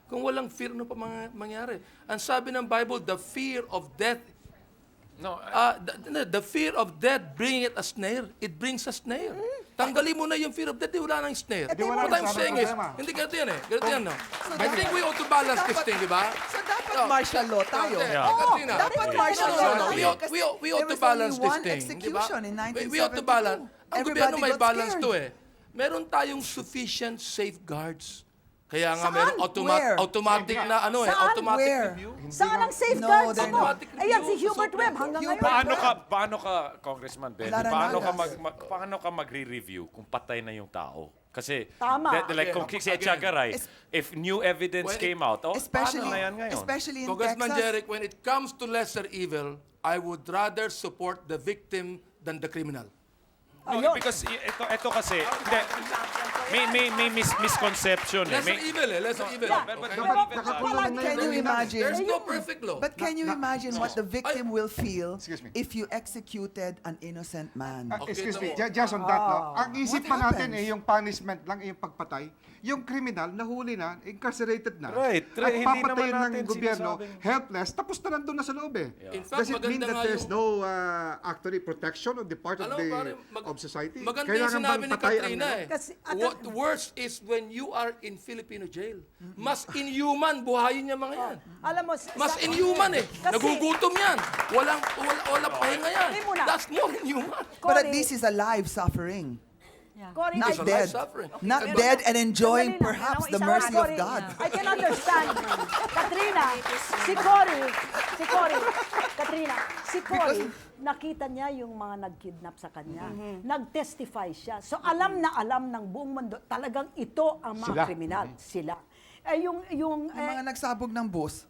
[SPEAKER 6] Kung walang fear, ano pa mangyari? Ang sabi ng Bible, the fear of death, the fear of death bring it a snare. It brings a snare. Tanggalin mo na yung fear of death, wala nang snare. What I'm saying is, hindi ganito yan eh. Ganito yan, no? I think we ought to balance this thing, di ba?
[SPEAKER 3] So dapat martial law tayo.
[SPEAKER 6] Katrina.
[SPEAKER 3] Dapat martial law tayo.
[SPEAKER 6] We ought to balance this thing, di ba? We ought to balance. Ang gobyerno may balance to eh. Meron tayong sufficient safeguards. Kaya nga meron automatic na automatic review.
[SPEAKER 3] Saan ang safeguards mo?
[SPEAKER 6] Automatic review.
[SPEAKER 3] Ayan, si Hubert Webb hanggang ngayon.
[SPEAKER 11] Paano ka Congressman Benny, paano ka magre-review kung patay na yung tao? Kasi like kung si Echegaray, if new evidence came out, paano na yan ngayon?
[SPEAKER 14] Especially in
[SPEAKER 6] Congressman
[SPEAKER 14] Texas.
[SPEAKER 6] Neric, when it comes to lesser evil, I would rather support the victim than the criminal.
[SPEAKER 11] No, because ito kasi, may misconception eh.
[SPEAKER 6] Lesser evil eh, lesser evil.
[SPEAKER 14] Can you imagine?
[SPEAKER 6] There's no perfect law.
[SPEAKER 14] But can you imagine what the victim will feel if you executed an innocent man?
[SPEAKER 10] Excuse me, just on that, no? Ang isip pa natin yung punishment lang, yung pagpatay. Yung criminal, nahuli na, incarcerated na.
[SPEAKER 11] Right.
[SPEAKER 10] At
[SPEAKER 11] Hindi
[SPEAKER 10] papatayin
[SPEAKER 11] naman
[SPEAKER 10] ng
[SPEAKER 11] natin
[SPEAKER 10] gobyerno,
[SPEAKER 11] sinasabing-
[SPEAKER 10] helpless, tapos na nandun na sa loob eh.
[SPEAKER 6] In fact,
[SPEAKER 10] Does it mean
[SPEAKER 6] maganda
[SPEAKER 10] that
[SPEAKER 6] nga
[SPEAKER 10] there's
[SPEAKER 6] yung-
[SPEAKER 10] no actually protection on the part of
[SPEAKER 6] Alam mo, pare,
[SPEAKER 10] of society?
[SPEAKER 6] Maganda yung
[SPEAKER 10] Kailangan
[SPEAKER 6] sinabi
[SPEAKER 10] bang
[SPEAKER 6] ni
[SPEAKER 10] patay ang-
[SPEAKER 6] Katrina eh. What worse is when you are in Filipino jail. Mas inhuman buhayin niya mga yan.
[SPEAKER 3] Alam mo,
[SPEAKER 6] Mas inhuman eh. Nagugutom yan. Walang pahinga yan. That's more inhuman.
[SPEAKER 14] But at least he's alive suffering.
[SPEAKER 3] Cory,
[SPEAKER 14] Not
[SPEAKER 6] It's a
[SPEAKER 14] dead.
[SPEAKER 6] life suffering.
[SPEAKER 14] Not dead and enjoying
[SPEAKER 3] Sandali lang.
[SPEAKER 14] perhaps the
[SPEAKER 3] Isa
[SPEAKER 14] mercy
[SPEAKER 3] lang,
[SPEAKER 14] of
[SPEAKER 3] Cory.
[SPEAKER 14] God.
[SPEAKER 3] I can understand. Katrina, si Cory, nakita niya yung mga nag-kidnap sa kanya. Nag-testify siya. So alam na alam ng buong mundo, talagang ito ang mga kriminal. Sila.
[SPEAKER 14] Yung mga nagsabog ng bus.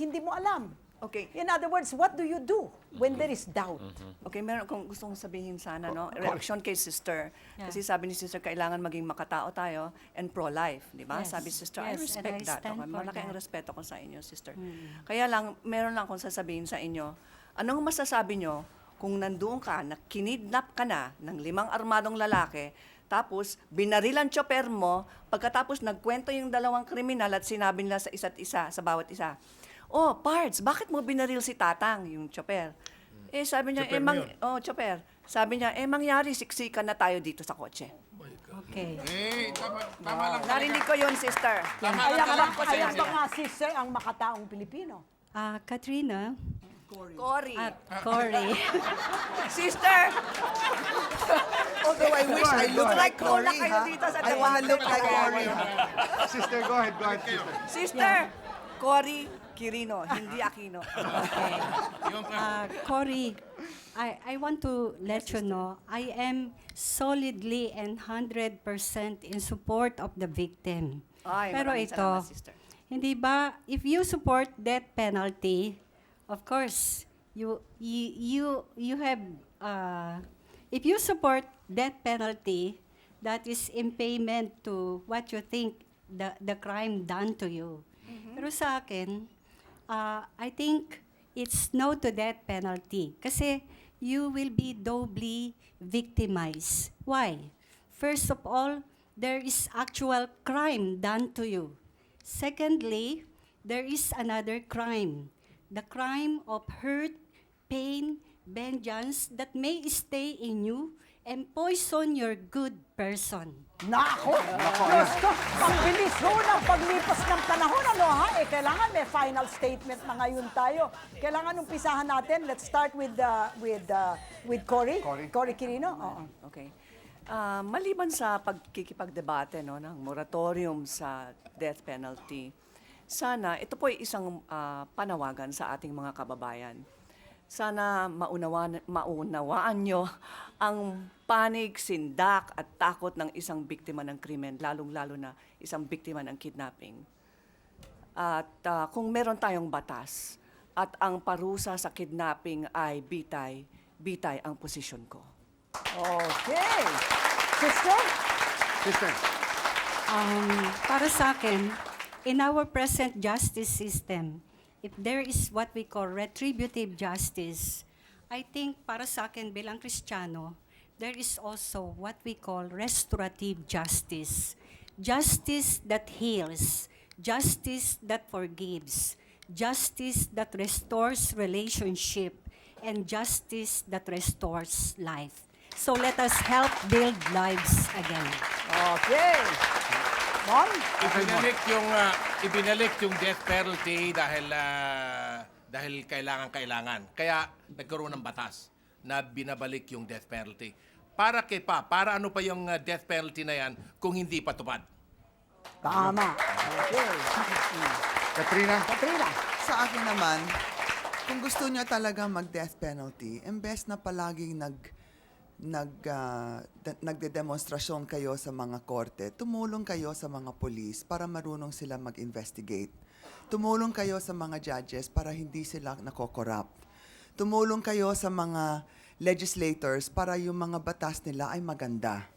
[SPEAKER 3] Hindi mo alam.
[SPEAKER 12] Okay.
[SPEAKER 3] In other words, what do you do when there is doubt?
[SPEAKER 12] Okay, meron akong gustong sabihin sana, no? Reaction kay sister. Kasi sabi ni sister, kailangan maging makatao tayo and pro-life, di ba?
[SPEAKER 5] Yes.
[SPEAKER 12] Sabi sister, I
[SPEAKER 5] Yes,
[SPEAKER 12] respect
[SPEAKER 5] and I
[SPEAKER 12] that.
[SPEAKER 5] stand
[SPEAKER 12] Okay,
[SPEAKER 5] for
[SPEAKER 12] malaki ang
[SPEAKER 5] that.
[SPEAKER 12] respeto ko sa inyo, sister. Kaya lang, meron lang akong sasabihin sa inyo. Anong masasabi nyo kung nandoon ka, kinidnap ka na ng 5 armadong lalaki, tapos binarilan chopper mo, pagkatapos nagkwento yung 2 kriminal at sinabi nila sa isa't isa, sa bawat isa, "Oh, Pards, bakit mo binaril si Tatang, yung chopper?" Sabi niya, chopper. Sabi niya, mangyari, siksikan na tayo dito sa kotse.
[SPEAKER 5] Okay.
[SPEAKER 13] Tama lang.
[SPEAKER 12] Narinig ko yun, sister.
[SPEAKER 3] Ayan ba nga, sister, ang makataong Pilipino?
[SPEAKER 5] Katrina.
[SPEAKER 12] Cory.
[SPEAKER 5] Cory.
[SPEAKER 12] Sister!
[SPEAKER 14] Although I wish I looked like Cory,
[SPEAKER 12] kayo
[SPEAKER 14] ha?
[SPEAKER 12] dito sa
[SPEAKER 14] I want to look like Cory.
[SPEAKER 10] Sister, go ahead, sister.
[SPEAKER 12] Sister! Cory Quirino, hindi Aquino.
[SPEAKER 5] Okay. Cory, I want to let you know, I am solidly and 100% in support of the victim.
[SPEAKER 12] Ay,
[SPEAKER 5] Pero
[SPEAKER 12] maraming
[SPEAKER 5] ito,
[SPEAKER 12] salamat, sister.
[SPEAKER 5] hindi ba, if you support death penalty, of course, you have, if you support death penalty, that is in payment to what you think the crime done to you. Pero sa akin, I think it's no to death penalty. Kasi you will be doubly victimized. Why? First of all, there is actual crime done to you. Secondly, there is another crime. The crime of hurt, pain, vengeance that may stay in you and poison your good person.
[SPEAKER 3] Nako! Diyos ko, pagbilis ho ng paglipas ng panahon, kailangan may final statement na ngayon tayo. Kailangan umpisahan natin. Let's start with Cory. Cory Quirino.
[SPEAKER 12] Okay. Maliban sa pagkikipagdebate ng moratorium sa death penalty, sana ito po ay isang panawagan sa ating mga kababayan. Sana maunawaan nyo ang panig, sindak at takot ng isang biktima ng krimen, lalong-lalo na isang biktima ng kidnapping. At kung meron tayong batas at ang parusa sa kidnapping ay bitay ang posisyon ko.
[SPEAKER 3] Okay. Sister?
[SPEAKER 8] Sister.
[SPEAKER 5] Para sa akin, in our present justice system, if there is what we call retributive justice, I think para sa akin bilang Kristiyano, there is also what we call restorative justice. Justice that heals, justice that forgives, justice that restores relationship, and justice that restores life. So let us help build lives again.
[SPEAKER 3] Okay. Mon?
[SPEAKER 13] Ibinalik yung death penalty dahil kailangan. Kaya nagkaroon ng batas na binabalik yung death penalty. Para ano pa yung death penalty na yan kung hindi patupad?
[SPEAKER 3] Tama. Okay.
[SPEAKER 8] Katrina?
[SPEAKER 14] Sa akin naman, kung gusto niya talaga mag-death penalty, imbes na palaging nagdedemonstrasyon kayo sa mga korte, tumulong kayo sa mga polis para marunong sila mag-investigate. Tumulong kayo sa mga judges para hindi sila nakokorrupt. Tumulong kayo sa mga legislators para yung mga batas nila ay maganda.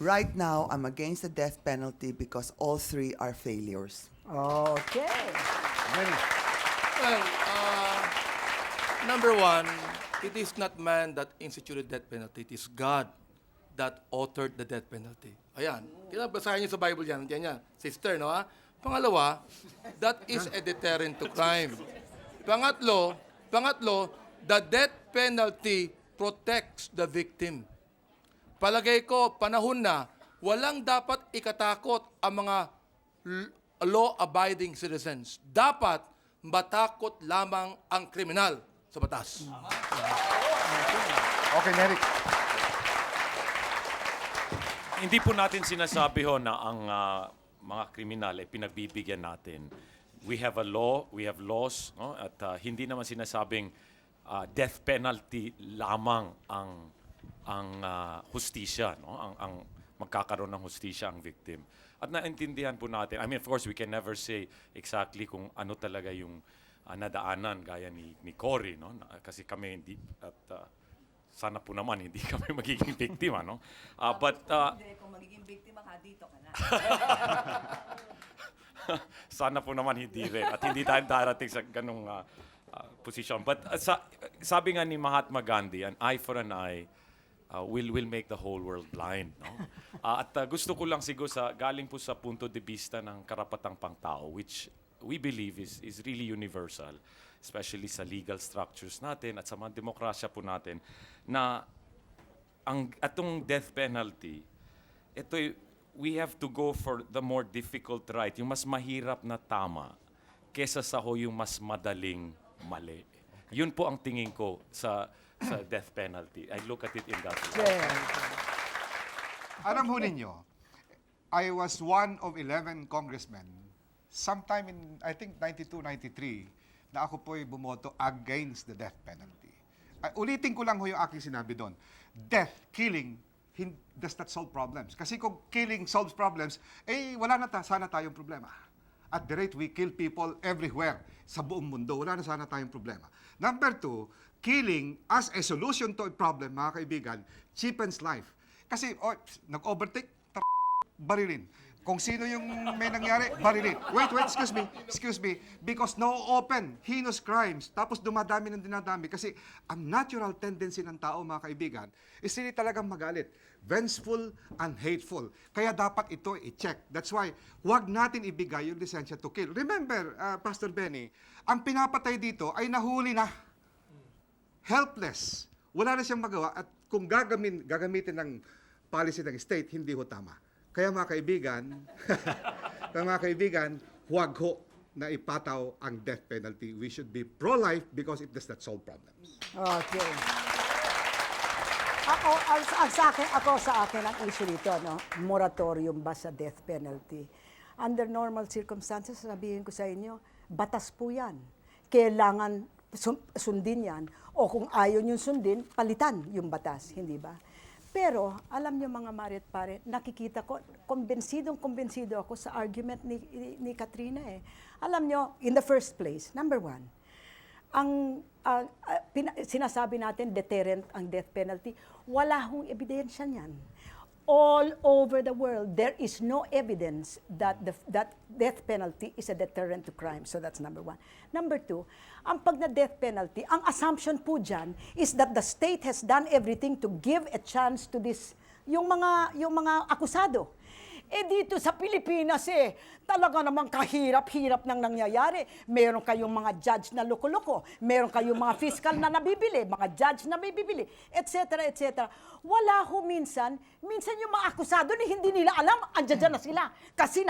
[SPEAKER 14] Right now, I'm against the death penalty because all three are failures.
[SPEAKER 3] Okay.
[SPEAKER 6] Well, number one, it is not man that instituted death penalty. It is God that authored the death penalty. Ayan. Kinabasahin niyo sa Bible yan. Diyan niya. Sister, no ha? Pangalawa, that is a deterrent to crime. Pangatlo, the death penalty protects the victim. Palagay ko, panahon na, walang dapat ikatakot ang mga law-abiding citizens. Dapat matakot lamang ang kriminal sa batas.
[SPEAKER 10] Okay, Neric.
[SPEAKER 11] Hindi po natin sinasabi ho na ang mga kriminal ay pinagbibigyan natin. We have a law, we have laws, no? At hindi naman sinasabing death penalty lamang ang hustisya, no? Ang magkakaroon ng hustisya ang victim. At naintindihan po natin, I mean, of course, we can never say exactly kung ano talaga yung nadaanan gaya ni Cory, no? Kasi kami hindi, at sana po naman hindi kami magiging biktima, no?
[SPEAKER 12] Hindi, kung magiging biktima ka, dito ka na.
[SPEAKER 11] Sana po naman hindi rin. At hindi tayo darating sa ganung position. But sabi nga ni Mahatma Gandhi, an eye for an eye will make the whole world blind. No? At gusto ko lang siguro galing po sa punto de vista ng karapatang pangtao, which we believe is really universal, especially sa legal structures natin at sa mga demokrasya po natin, na atong death penalty, we have to go for the more difficult right, yung mas mahirap na tama, kesa sa yung mas madaling mali. Yun po ang tingin ko sa death penalty. I look at it in that way.
[SPEAKER 10] Alam ho ninyo, I was one of 11 congressmen sometime in, I think, 92, 93, na ako po'y bumoto against the death penalty. Ulitin ko lang ho yung aking sinabi doon. Death, killing, does not solve problems. Kasi kung killing solves problems, wala na sana tayong problema. At the rate we kill people everywhere sa buong mundo, wala na sana tayong problema. Number two, killing as a solution to a problem, mga kaibigan, cheapens life. Kasi, nag-overtake, barilin. Kung sino yung may nangyari, barilin. Wait, excuse me. Because no open, heinous crimes, tapos dumadami ng dinadami. Kasi ang natural tendency ng tao, mga kaibigan, is really talagang magalit. Vengeful and hateful. Kaya dapat ito i-check. That's why, huwag natin ibigay yung lisensya to kill. Remember, Pastor Benny, ang pinapatay dito ay nahuli na. Helpless. Wala na siyang magawa at kung gagamitin ng policy ng state, hindi ho tama. Kaya mga kaibigan, huwag ho na ipataw ang death penalty. We should be pro-life because it does not solve problems.
[SPEAKER 3] Okay. Ako sa akin ang issue dito, no? Moratorium ba sa death penalty? Under normal circumstances, sabihin ko sa inyo, batas po yan. Kailangan sundin yan. O kung ayaw nyo sundin, palitan yung batas, hindi ba? Pero, alam niyo mga Mare at Pare, nakikita ko, kumbensido ako sa argument ni Katrina eh. Alam niyo, in the first place, number one, sinasabi natin deterrent ang death penalty, wala hong ebidensya niyan. All over the world, there is no evidence that that death penalty is a deterrent to crime. So that's number one. Number two, ang pag na death penalty, ang assumption po dyan is that the state has done everything to give a chance to this, yung mga akusado. Eh dito sa Pilipinas talaga namang kahirap-hirap nang nangyayari. Meron kayong mga judge na loko-loko, meron kayong mga fiscal na nabibili, mga judge na bibili, etc. etc. Wala ho minsan yung mga akusado ni hindi nila alam, andyan na sila. Kasi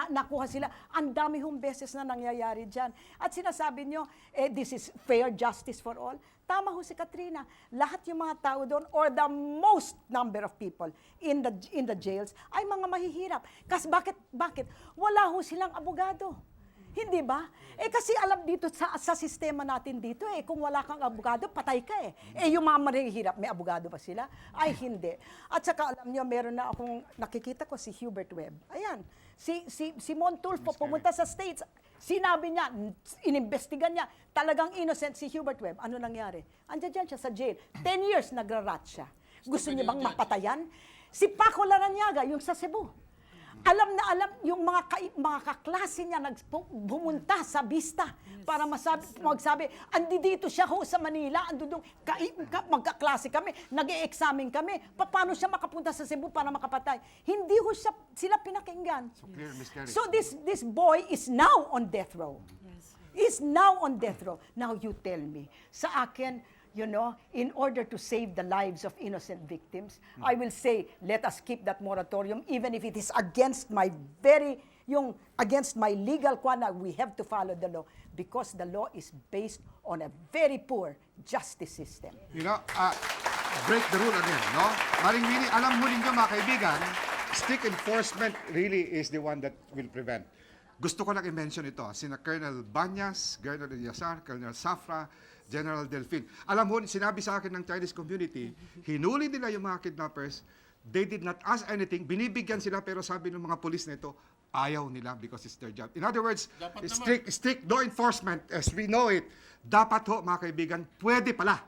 [SPEAKER 3] nakuha sila. Ang dami hong beses na nangyayari dyan. At sinasabi nyo, this is fair justice for all. Tama ho si Katrina. Lahat yung mga tao doon, or the most number of people in the jails, ay mga mahihirap. Kasi bakit? Wala ho silang abogado. Hindi ba? Kasi alam dito sa sistema natin dito kung wala kang abogado, patay ka yung mga mahihirap, may abogado ba sila? Ay, hindi. At saka alam nyo, meron na akong nakikita ko si Hubert Webb. Ayan, si Mon Tulfo pumunta sa States. Sinabi niya, inimbestigan niya, talagang innocent si Hubert Webb. Ano nangyari? Andiyan dyan siya sa jail. 10 years nagrarat siya. Gusto niya bang mapatayan? Si Paco Laranyaga, yung sa Cebu. Alam na alam yung mga kaklase niya bumunta sa Vista para magsabi, andi dito siya ho sa Manila, andudong magkaklase kami, nag-e-examine kami, paano siya makapunta sa Cebu para makapatay? Hindi ho sila pinakinggan. So this boy is now on death row. Is now on death row. Now you tell me, sa akin, in order to save the lives of innocent victims, I will say, let us keep that moratorium, even if it is against my legal quana, we have to follow the law, because the law is based on a very poor justice system.
[SPEAKER 10] Break the rule again, no? Maring Winnie, alam mo ninyo mga kaibigan, strict enforcement really is the one that will prevent. Gusto ko lang i-mention ito, sina Colonel Banyas, Colonel Yasar, Colonel Safra, General Delfin. Alam mo, sinabi sa akin ng Chinese community, hinuli nila yung mga kidnappers, they did not ask anything, binibigyan sila, pero sabi ng mga polis na ito, ayaw nila because it's their job. In other words, strict law enforcement, as we know it, dapat ho, mga kaibigan, pwede pala.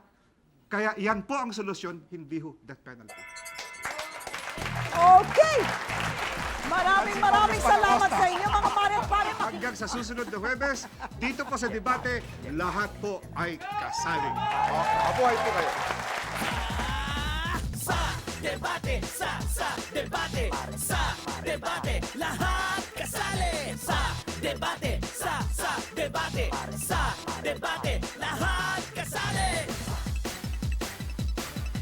[SPEAKER 10] Kaya yan po ang solusyon, hindi ho death penalty.
[SPEAKER 3] Okay! Maraming salamat sa inyo, mga Mare at Pare.
[SPEAKER 10] Hanggang sa susunod na Huwebes, dito po sa debate, lahat po ay kasaling. Mabuhay po kayo.
[SPEAKER 1] Sa debate, lahat kasali. Sa debate.